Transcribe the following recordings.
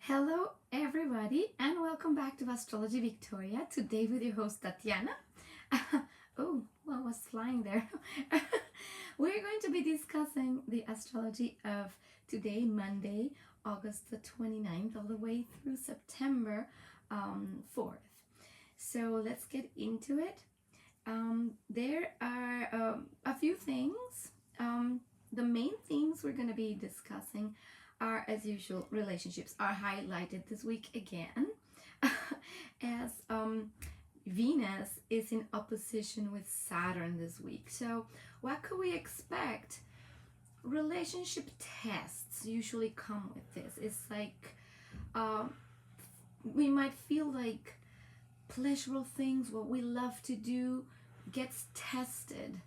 Hello, everybody, and welcome back to Astrology Victoria. Today, with your host Tatiana. Oh, what was flying there? We're going to be discussing the astrology of today, Monday, August the 29th, all the way through September 4th. So, let's get into it. There are a few things. The main things we're going to be discussing are, as usual, relationships are highlighted this week again, as Venus is in opposition with Saturn this week. So what could we expect? Relationship tests usually come with this. It's like we might feel like pleasurable things, what we love to do, gets tested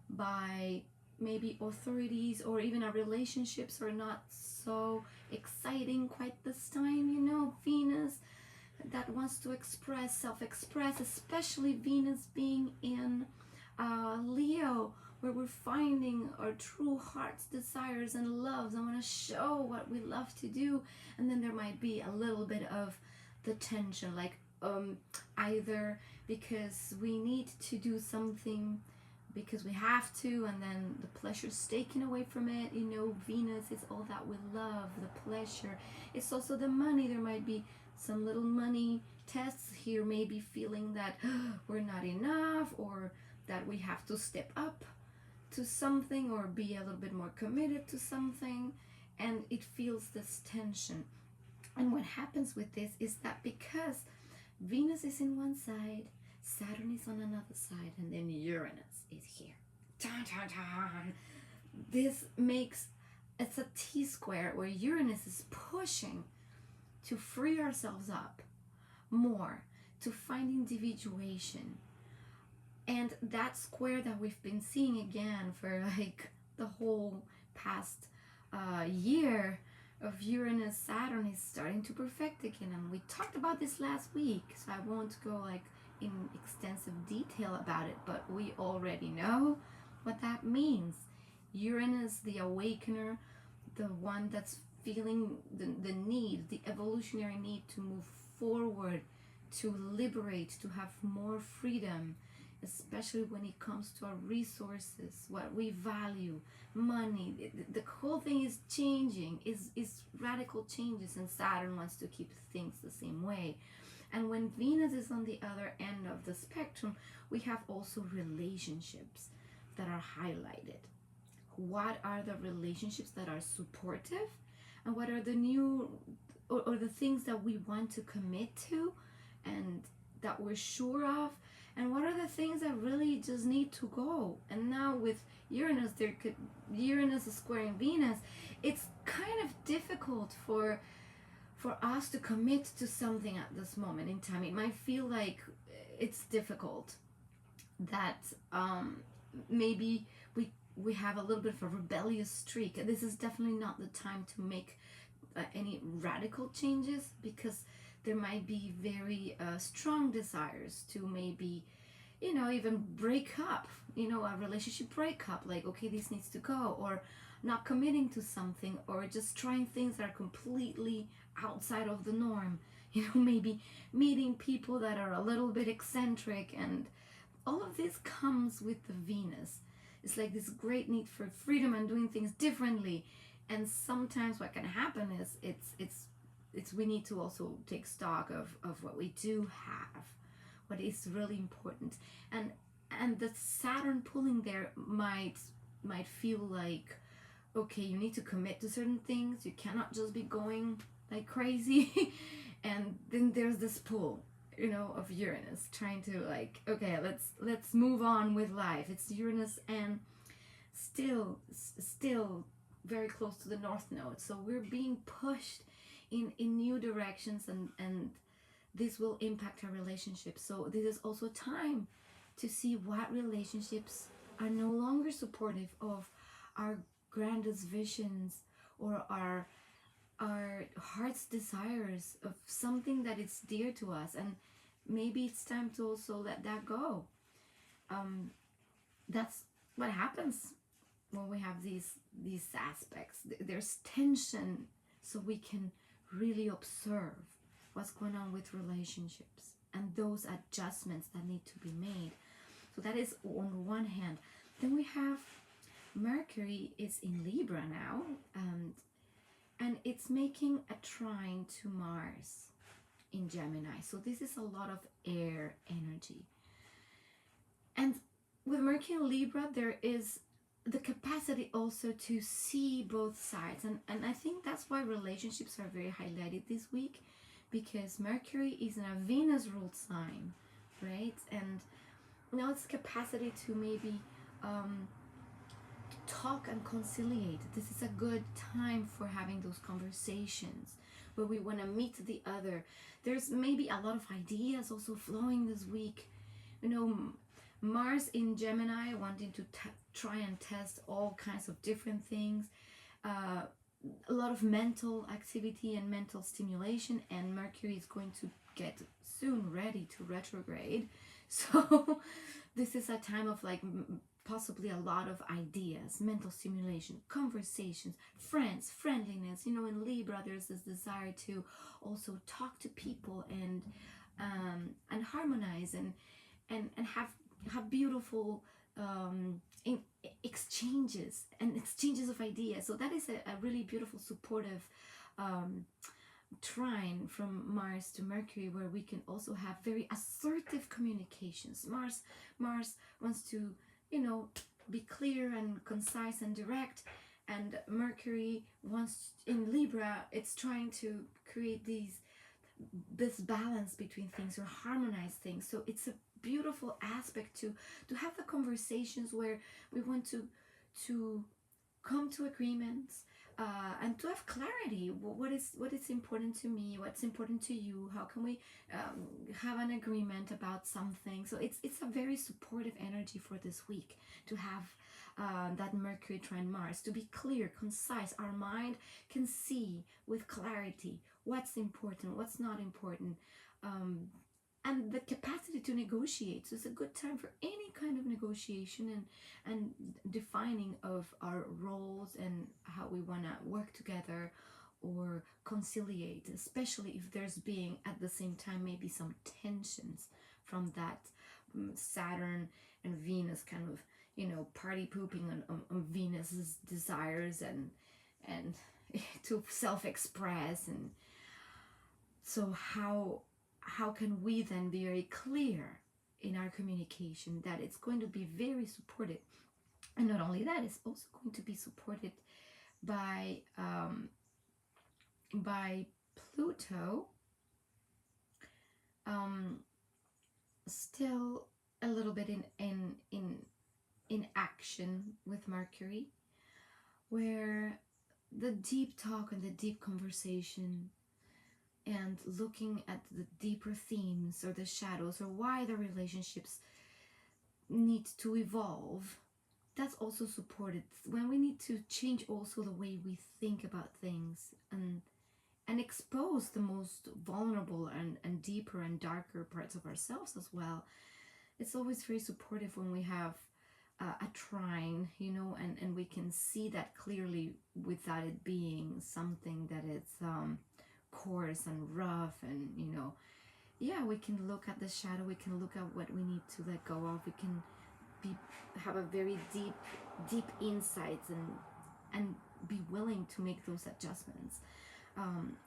by maybe authorities, or even our relationships are not so exciting quite this time. Venus that wants to self-express, especially Venus being in Leo, where we're finding our true heart's desires and loves and want to show what we love to do. And then there might be a little bit of the tension, like either because we need to do something because we have to, and then the pleasure's taken away from it. Venus is all that we love, the pleasure. It's also the money. There might be some little money tests here, maybe feeling that we're not enough, or that we have to step up to something, or be a little bit more committed to something, and it feels this tension. And what happens with this is that because Venus is in one side, Saturn is on another side, and then Uranus is here. Dun, dun, dun. This makes it's a T-square where Uranus is pushing to free ourselves up more, to find individuation. And that square that we've been seeing again for like the whole past year of Uranus Saturn is starting to perfect again. And we talked about this last week, so I won't go in extensive detail about it, but we already know what that means. Uranus, the awakener, the one that's feeling the need, the evolutionary need to move forward, to liberate, to have more freedom, especially when it comes to our resources, what we value, money. The whole thing is changing, is radical changes, and Saturn wants to keep things the same way. And when Venus is on the other end of the spectrum, we have also relationships that are highlighted. What are the relationships that are supportive? And what are the new or the things that we want to commit to and that we're sure of? And what are the things that really just need to go? And now with Uranus, Uranus is squaring Venus. It's kind of difficult for us to commit to something at this moment in time. It might feel like it's difficult, that maybe we have a little bit of a rebellious streak. This is definitely not the time to make any radical changes, because there might be very strong desires to maybe even break up, a relationship breakup, like, okay, this needs to go, or not committing to something, or just trying things that are completely outside of the norm. Maybe meeting people that are a little bit eccentric, and all of this comes with the Venus. It's like this great need for freedom and doing things differently. And sometimes what can happen is it's we need to also take stock of what we do have, what is really important. And the Saturn pulling there might feel like, okay, you need to commit to certain things. You cannot just be going like crazy. And then there's this pull, of Uranus trying to, like, okay, let's move on with life. It's Uranus, and still very close to the North Node. So we're being pushed in new directions, and this will impact our relationships. So this is also time to see what relationships are no longer supportive of our grandest visions, or our heart's desires of something that is dear to us. And maybe it's time to also let that go. That's what happens when we have these aspects. There's tension, so we can really observe what's going on with relationships and those adjustments that need to be made. So that is on one hand. Then we have Mercury is in Libra now, and it's making a trine to Mars in Gemini. So this is a lot of air energy. And with Mercury in Libra, there is the capacity also to see both sides. And I think that's why relationships are very highlighted this week, because Mercury is in a Venus ruled sign, right? And now it's capacity to maybe talk and conciliate. This is a good time for having those conversations where we want to meet the other. There's maybe a lot of ideas also flowing this week. You know, Mars in Gemini wanting to try and test all kinds of different things. A lot of mental activity and mental stimulation, and Mercury is going to get soon ready to retrograde. So this is a time of like possibly a lot of ideas, mental stimulation, conversations, friends, friendliness. You know, in Libra, there's this desire to also talk to people and harmonize and have beautiful exchanges of ideas. So that is a really beautiful, supportive trine from Mars to Mercury, where we can also have very assertive communications. Mars wants to, you know, be clear and concise and direct, and Mercury wants, in Libra, it's trying to create this balance between things or harmonize things. So it's a beautiful aspect to have the conversations where we want to come to agreements and to have clarity. What is important to me, what's important to you, how can we have an agreement about something. So it's a very supportive energy for this week to have that Mercury trine Mars, to be clear, concise. Our mind can see with clarity what's important, what's not important, and the capacity to negotiate. So it's a good time for any kind of negotiation and defining of our roles and how we want to work together or conciliate, especially if there's being at the same time maybe some tensions from that Saturn and Venus kind of, you know, party pooping on Venus's desires and to self-express. And so how can we then be very clear in our communication that it's going to be very supported? And not only that, it's also going to be supported by Pluto still a little bit in action with Mercury, where the deep talk and the deep conversation and looking at the deeper themes or the shadows or why the relationships need to evolve, that's also supported when we need to change also the way we think about things and expose the most vulnerable and deeper and darker parts of ourselves as well. It's always very supportive when we have a trine, you know, and we can see that clearly without it being something that is coarse and rough. And, you know, yeah, we can look at the shadow, we can look at what we need to let go of, we can have a very deep insights and be willing to make those adjustments.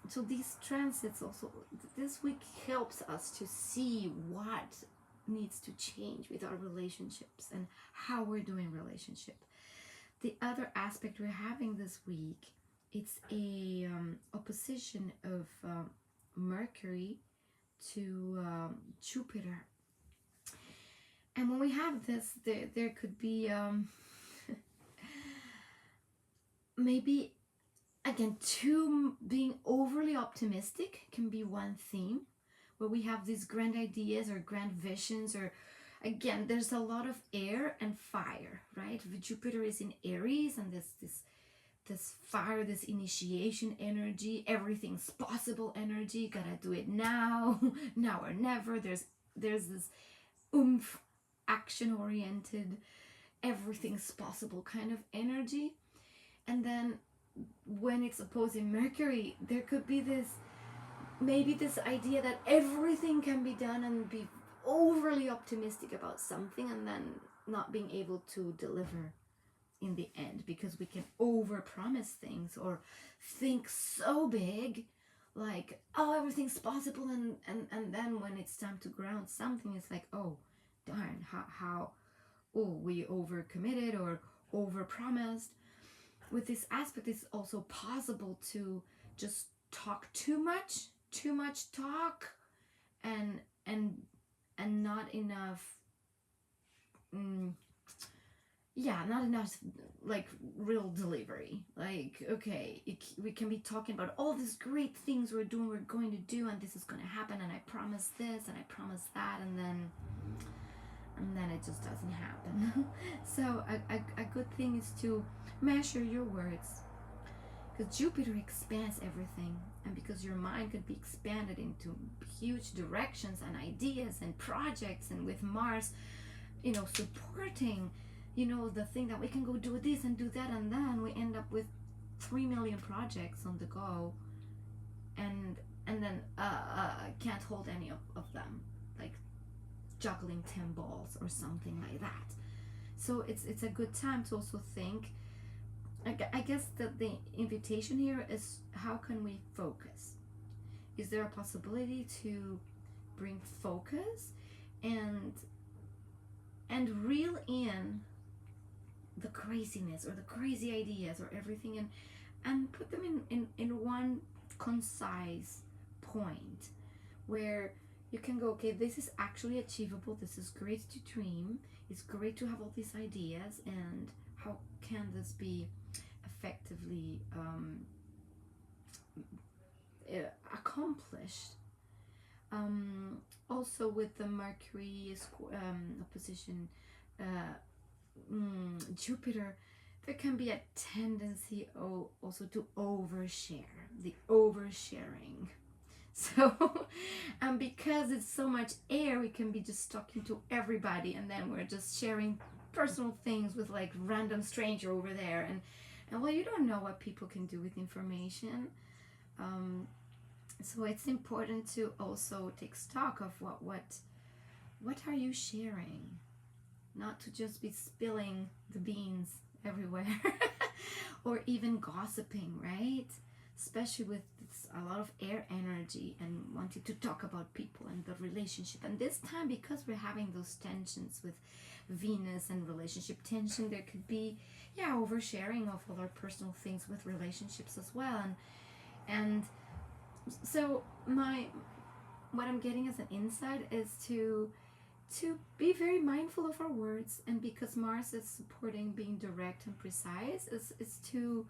So these transits also this week helps us to see what needs to change with our relationships and how we're doing relationship. The other aspect we're having this week, it's a opposition of Mercury to Jupiter. And when we have this, there could be maybe, again, being overly optimistic can be one theme, where we have these grand ideas or grand visions, or again, there's a lot of air and fire, right? Jupiter is in Aries, and this fire, this initiation energy, everything's possible energy, gotta do it now, now or never. There's this oomph, action oriented, everything's possible kind of energy. And then when it's opposing Mercury, there could be this, maybe this idea that everything can be done and be overly optimistic about something and then not being able to deliver in the end, because we can overpromise things or think so big, like, oh, everything's possible, and then when it's time to ground something, it's like, oh darn, how oh, we overcommitted or overpromised. With this aspect, it's also possible to just talk too much talk, and not enough, not enough like real delivery. Like, okay, we can be talking about all these great things we're going to do, and this is going to happen, and I promise this and I promise that, and then it just doesn't happen. So a good thing is to measure your words, because Jupiter expands everything, and because your mind could be expanded into huge directions and ideas and projects, and with Mars, supporting, the thing that we can go do this and do that, and then we end up with 3 million projects on the go, and then can't hold any of them, like juggling 10 balls or something like that. So it's a good time to also think. I guess that the invitation here is, how can we focus? Is there a possibility to bring focus and reel in the craziness or the crazy ideas or everything, and put them in one concise point where you can go, okay, this is actually achievable, this is great to dream, it's great to have all these ideas, and how can this be effectively accomplished? Also with the Mercury opposition Jupiter, there can be a tendency also to overshare, the oversharing. So, and because it's so much air, we can be just talking to everybody, and then we're just sharing personal things with like random stranger over there, and well, you don't know what people can do with information. So it's important to also take stock of what are you sharing, not to just be spilling the beans everywhere or even gossiping, right? Especially with a lot of air energy and wanting to talk about people and the relationship. And this time, because we're having those tensions with Venus and relationship tension, there could be oversharing of other personal things with relationships as well. And so what I'm getting as an insight is to be very mindful of our words, and because Mars is supporting being direct and precise, is to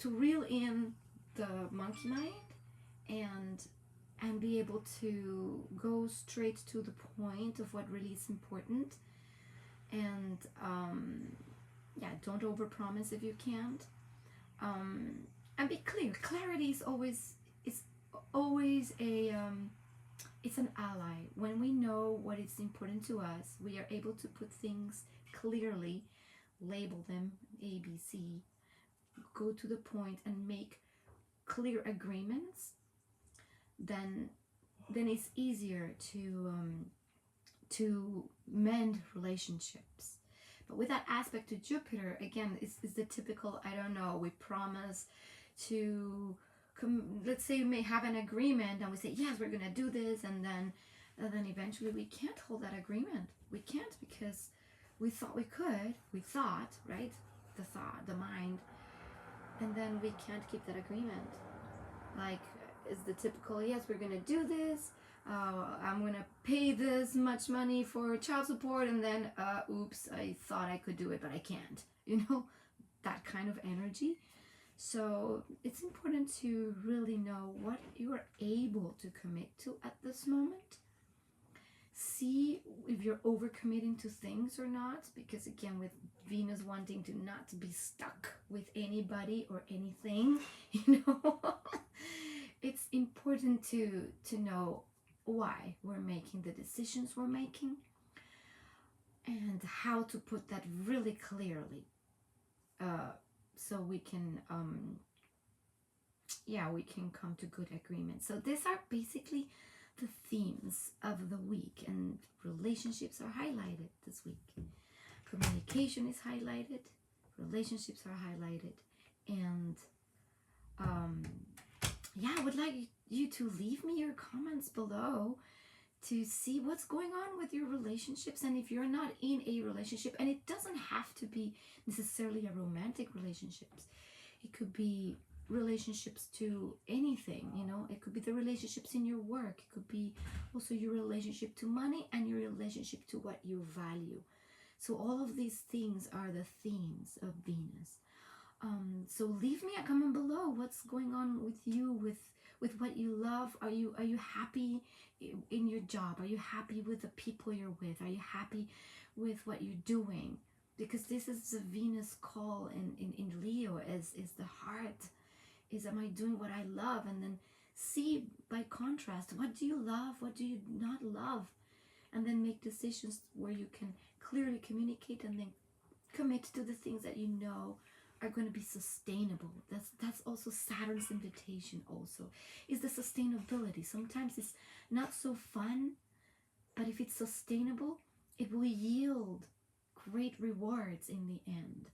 reel in the monkey mind and be able to go straight to the point of what really is important, and don't overpromise if you can't, and be clear. Clarity is always a it's an ally. When we know what is important to us, we are able to put things clearly, label them A, B, C, go to the point and make clear agreements. Then it's easier to mend relationships. But with that aspect to Jupiter, again, it's the typical, I don't know, we promise to let's say we may have an agreement and we say, yes, we're gonna do this, and then eventually we can't hold that agreement. We can't, because we thought we could, right, the mind, and then we can't keep that agreement. Like, is the typical, yes, we're gonna do this, I'm gonna pay this much money for child support, and then oops, I thought I could do it but I can't, that kind of energy. So it's important to really know what you are able to commit to at this moment. See if you're overcommitting to things or not, because again, with Venus wanting to not be stuck with anybody or anything, it's important to know why we're making the decisions we're making, and how to put that really clearly so we can we can come to good agreement. So these are basically the themes of the week, and relationships are highlighted this week. Communication is highlighted, relationships are highlighted, and I would like you to leave me your comments below to see what's going on with your relationships. And if you're not in a relationship, and it doesn't have to be necessarily a romantic relationships, it could be relationships to anything, you know. It could be the relationships in your work, it could be also your relationship to money and your relationship to what you value. So all of these things are the themes of Venus. So leave me a comment below. What's going on with you, with what you love? Are you happy in your job? Are you happy with the people you're with? Are you happy with what you're doing? Because this is the Venus call in Leo, is the heart, is am I doing what I love? And then see by contrast, what do you love, what do you not love? And then make decisions where you can clearly communicate and then commit to the things that you know are going to be sustainable. That's also Saturn's invitation also, is the sustainability. Sometimes it's not so fun, but if it's sustainable, it will yield great rewards in the end.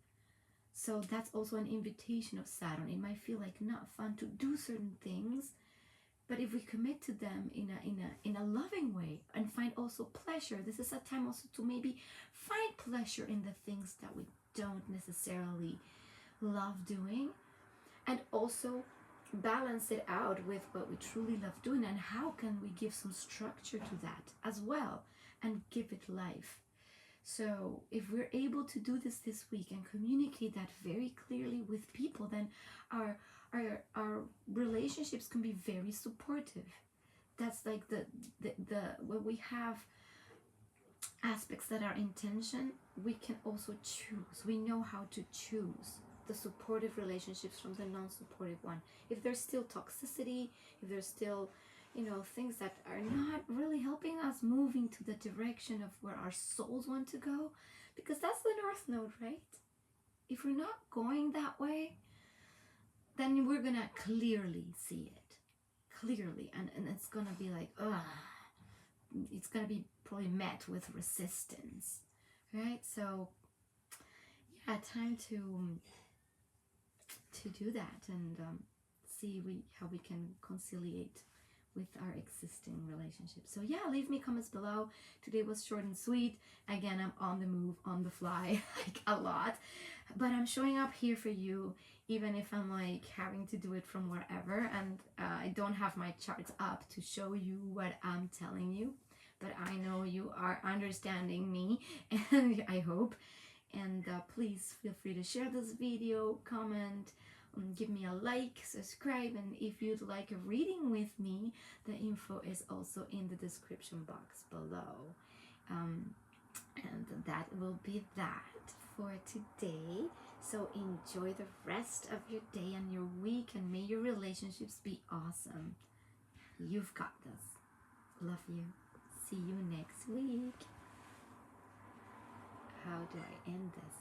So that's also an invitation of Saturn. It might feel like not fun to do certain things, but if we commit to them in a loving way and find also pleasure, this is a time also to maybe find pleasure in the things that we don't necessarily love doing, and also balance it out with what we truly love doing, and how can we give some structure to that as well and give it life. So if we're able to do this week and communicate that very clearly with people, then our relationships can be very supportive. That's like the when we have aspects that are in tension, we can also choose. We know how to choose the supportive relationships from the non-supportive one. If there's still toxicity, if there's still, you know, things that are not really helping us moving to the direction of where our souls want to go, because that's the North Node, right? If we're not going that way, then we're gonna clearly see it, clearly, and it's gonna be like, it's gonna be probably met with resistance, right? So yeah, time to do that and see how we can conciliate with our existing relationships. So yeah, leave me comments below. Today was short and sweet. Again, I'm on the move, on the fly, like a lot, but I'm showing up here for you, even if I'm like having to do it from wherever, and I don't have my charts up to show you what I'm telling you, but I know you are understanding me, and I hope. And please feel free to share this video, comment, give me a like, subscribe, and if you'd like a reading with me, the info is also in the description box below. And that will be that for today. So enjoy the rest of your day and your week, and may your relationships be awesome. You've got this. Love you. See you next week. How do I end this?